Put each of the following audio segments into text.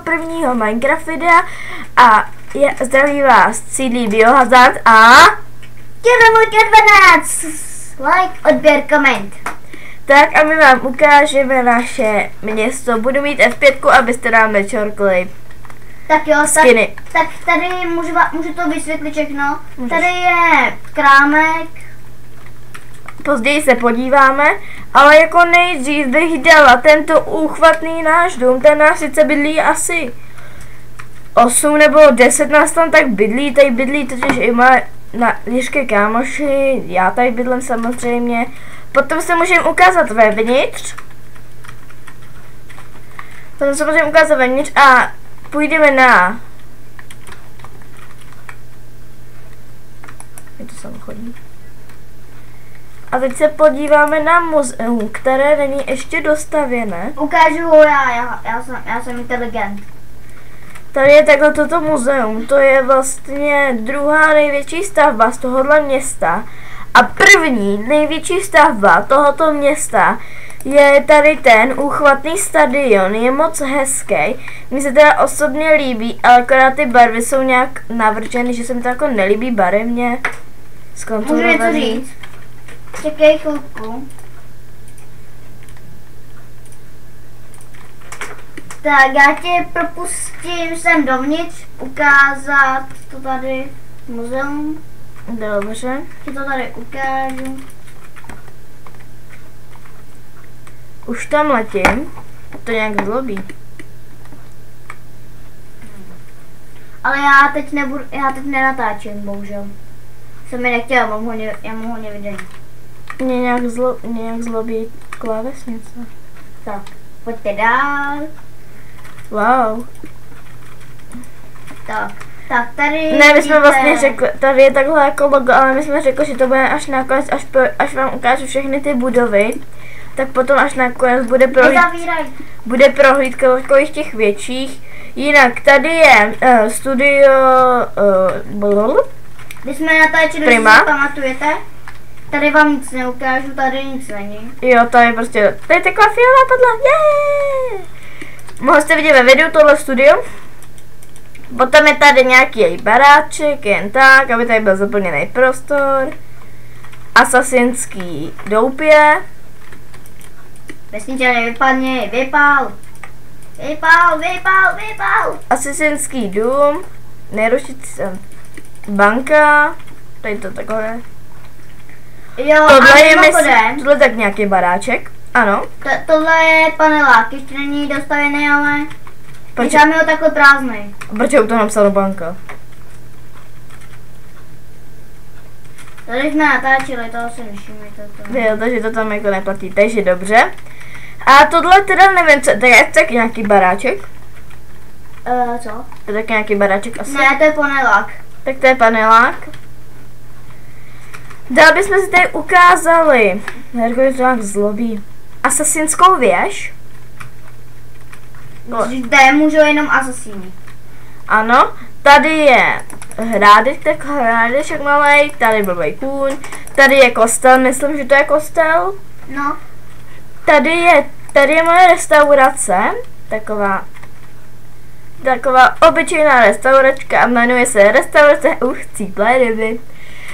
prvního Minecraft videa a zdraví vás CD Biohazard a Tělemuť 12, like, odběr, koment. Tak a my vám ukážeme naše město. Budu mít F5, abyste nám nečorkli. Tak jo, skiny. Tak tady můžu to vysvětlit všechno. Můžeš. Tady je krámek. Později se podíváme, ale jako nejdřív bych dala tento úchvatný náš dům. Ten nás sice bydlí asi 8 nebo 10 nás tam tak bydlí. Tady bydlí totiž i moje ještě kámoši, já tady bydlím samozřejmě. Potom se můžeme ukázat vevnitř. A půjdeme na... Je to samochodní. A teď se podíváme na muzeum, které není ještě dostavěné. Ukážu ho já jsem inteligent. Tady je takhle toto muzeum, to je vlastně druhá největší stavba z tohohle města. A první největší stavba tohoto města je tady ten úchvatný stadion, je moc hezký. Mně se teda osobně líbí, ale akorát ty barvy jsou nějak navrženy, že se mi to jako nelíbí barevně. Můžu něco říct? Čekej chvilku. Tak já tě propustím sem dovnitř, ukázat to tady muzeum. Dobře. Ti to tady ukážu. Už tam letím. To nějak zlobí. Ale já teď nenatáčím, bohužel. Jsem mi nechtěla, já mám hodně videí. Mě nějak zlobí klávesnice. Tak, pojďte dál. Wow. Tak tady... Ne, my jsme vlastně řekli, tady je takhle jako logo, ale my jsme řekli, že to bude až nakonec, až vám ukážu všechny ty budovy. Tak potom až nakonec bude prohlídka takových těch větších. Jinak tady je studio... Když jsme natáčeli, Prima. Si pamatujete? Tady vám nic neukážu, tady nic není. Jo, to je prostě, to je taková fialová podlaha, yeah! Mohli jste vidět ve videu tohle studio. Potom je tady nějaký baráček, jen tak, aby tady byl zaplněný prostor. Asasinský doupě. Vesničan nevypadně, vypál. Asasinský dům. Nerušit se. Banka. Tady to takové. Jo, tohle je tohle tak nějaký baráček. Ano. Tohle je panelák, ještě není dostavěný, ale necháme ho takhle prázdný. Proč je u toho napsáno banka? Tady jsme natáčeli, toho se nevšimněte. Jo, takže to tam jako neplatí, takže dobře. A tohle teda nevím, co, to je tak nějaký baráček? Co? To je tak nějaký baráček asi? Ne, to je panelák. Tak to je panelák. Dál bychom si tady ukázali, Herko, to nějak zlobí, asasinskou věž. Zde můžou jenom asasíni. Ano, tady je hrádeček malej, tady blbej kůň, tady je kostel, myslím, že to je kostel. No. Tady je moje restaurace, taková obyčejná restauračka a jmenuje se restaurace Cíplé ryby.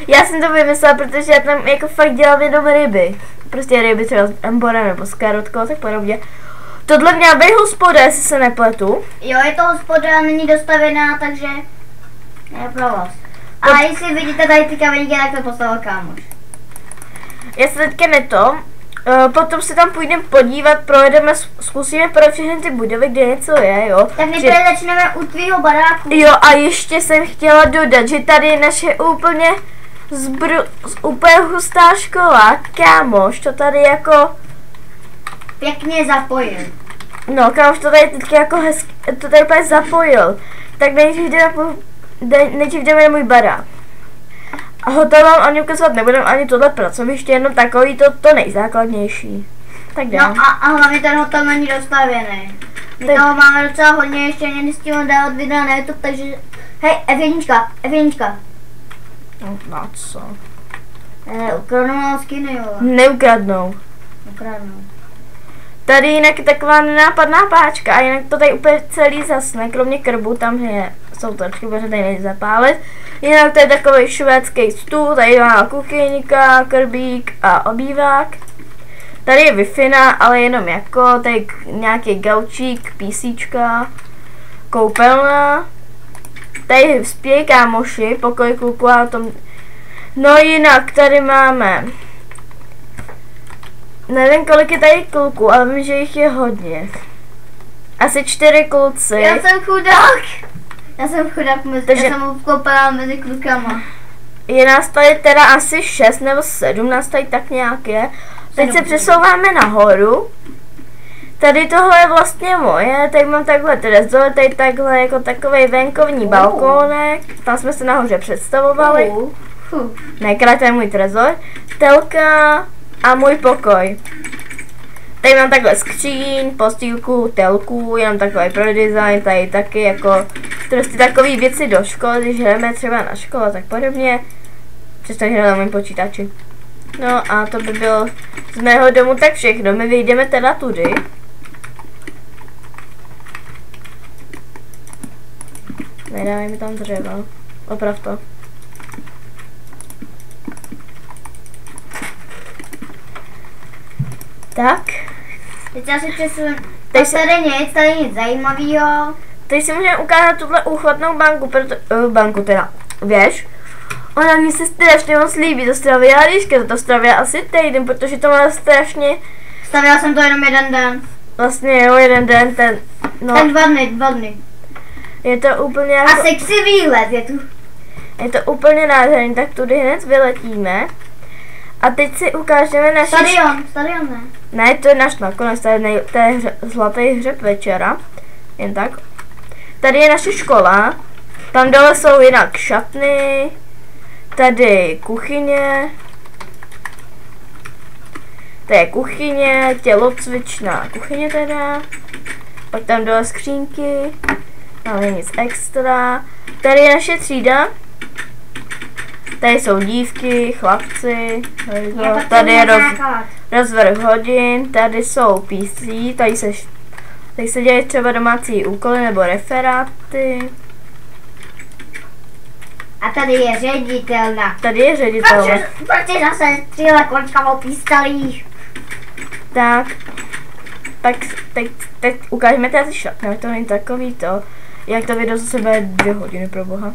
Já jsem to vymyslela, protože já tam jako fakt dělám jenom ryby. Prostě ryby třeba s emborem nebo s karotkou, tak podobně. Tohle měla být hospoda, jestli se nepletu. Jo, je to hospoda, není dostavěná, takže je pro vás. A jestli vidíte tady ty kameníky, tak to postavil kámoš. Já se teďka potom se tam půjdeme podívat, projedeme, zkusíme pro všechny ty budovy, kde něco je, jo. Tak nejprve začneme u tvýho baráku. Jo, a ještě jsem chtěla dodat, že tady je naše úplně úplně hustá škola, kámoš, to tady jako... Pěkně zapojil. No, kámoš to tady teďka jako hezky, to tady úplně zapojil. Tak nejdřív jdeme na můj barák. A hotel vám ani ukazovat nebudem, ani tohle pracoviště, jenom takový to nejzákladnější. Tak jdem. No a hlavně ten hotel není dostavěný. My toho máme docela hodně, ještě nestihnu dávat videa na YouTube, takže... Hej, F1. No co? Ukradnou skiny, jo. Neukradnou. Ukradnou. Tady jinak je taková nenápadná páčka a jinak to tady úplně celý zasne, kromě krbu, tam jsou trošku, protože tady nejde zapálit. Jinak to je takový švédský stůl, tady má kuchyňka, krbík a obývák. Tady je Wi-Fi, ale jenom jako, tady nějaký gaučík, písíčka, koupelna. Tady spějí kámoši, pokoj kluku a tom. No jinak tady máme, nevím kolik je tady kluků, ale vím, že jich je hodně. Asi 4 kluci. Já jsem chudák. Já jsem koupala mezi klukama. Je nás tady teda asi 6 nebo 7, nás tady tak nějak je. Teď se přesouváme nahoru. Tady tohle je vlastně moje, tady mám takhle trezor, tady takhle jako takovej venkovní balkónek. Tam jsme se nahoře představovali. Ne, to je můj trezor. Telka a můj pokoj. Tady mám takhle skříň, postýlku, telku, jenom takový pro design, tady taky jako prostě takové věci do školy, když hrajeme třeba na školu a tak podobně. Přesto hraju na mém počítači. No a to by bylo z mého domu tak všechno. My vyjdeme teda tudy. Nedávaj mi tam dřevo. Oprav to. Tak. Teď já si přesunu. Tady nic zajímavého. Teď si můžeme ukázat tuhle úchvatnou banku, teda, víš? Ona mi se strašně moc líbí, to stravila Liška, to stravila asi týden, protože to má strašně... Stavila jsem to jenom jeden den. Vlastně jo, jeden den, no. Ten 2 dny. Je to úplně jako... A sexy výlet je tu. Je to úplně nádherný, tak tudy hned vyletíme. A teď si ukážeme naši... Stadion ne. Ne, to je náš nakonec, to je zlatý hřeb večera. Jen tak. Tady je naše škola. Tam dole jsou jinak šatny. Tady kuchyně. To je kuchyně, tělocvičná kuchyně teda. Pak tam dole skřínky. Tam je nic extra. Tady je naše třída. Tady jsou dívky, chlapci. Tady je rozvrh hodin. Tady jsou PC. Tady se dělají třeba domácí úkoly nebo referáty. A tady je ředitelna. Tady je ředitelna. Proč zase stříle kočka o pistolích? Tak. Teď ukážeme tady šatny, to není takový to. Jak to video zase bude 2 hodiny pro boha.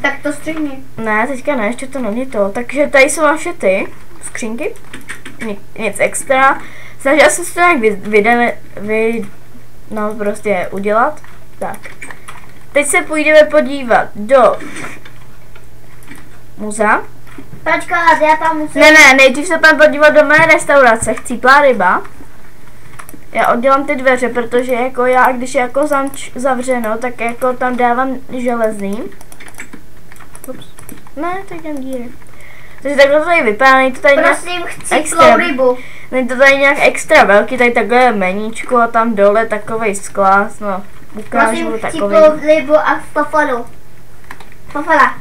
Tak to střihni. Ne, teďka ne, ještě to není to. Takže tady jsou naše ty skřínky. Nic extra. Snažila jsem se to nějak no prostě udělat. Tak. Teď se půjdeme podívat do muzea. Počkat, já tam musím... Ne, nejdřív se půjdeme podívat do mé restaurace, Chcíplá ryba. Já oddělám ty dveře, protože jako já, když je jako zavřeno, tak jako tam dávám železný. Ups. Ne, tak jdem díry. Takže takhle to tady vypadá, není to tady prosím, Chcíplou rybu. Není to tady nějak extra velký, tady takové meníčko a tam dole takovej sklás, no. Ukážu prosím, takový. Chcíplou rybu a fofolu. Fofala.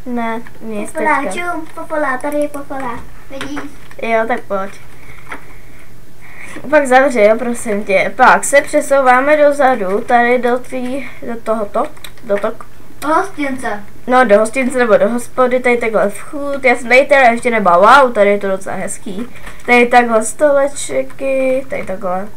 Ne, nic Fofala, teďka. čum, fofala, tady je fofala. Vidíš? Jo, tak pojď. Pak zavři, jo, prosím tě. Pak se přesouváme dozadu, tady do tohoto, Hostince. No, do hostince nebo do hospody, tady takhle vchod. Já jsem tady teda ještě nebyla, wow, tady je to docela hezký. Tady takhle stolečky, tady takhle.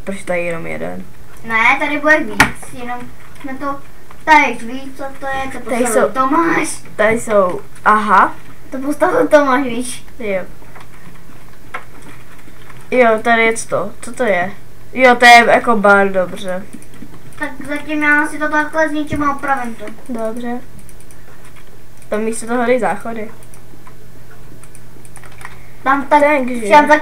Proč tady jenom jeden? Ne, tady bude víc, jenom jsme to... Tady víc, co to je, to Tady postavil Tomáš. Tady jsou, aha. To postavil Tomáš, víš. Jo. Jo, tady je to. Co to je? Jo, to je jako bar, dobře. Tak zatím já si to takhle zničím a opravím to. Dobře. Tam místo toho dej záchody. Tam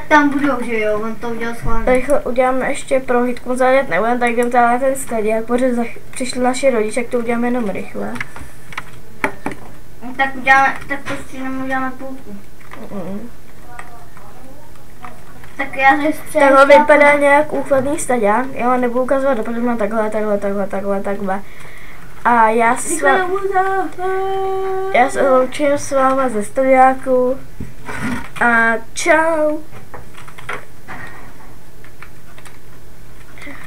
tam budou, že jo, on to udělal schválně. Rychle uděláme ještě prohlídku, zajet nebudeme, tak jdem tady na ten skladě, protože přišli naši rodiče, tak to uděláme jenom rychle. Tak to s tím uděláme půlku. Tak já se střelím. Takhle vypadá nějak úchvatný staďák, já vám nebudu ukazovat, protože mám takhle. A já se loučím s váma ze staďáku. A čau.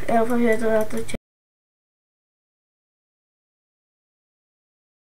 Já doufám, že je to natočené.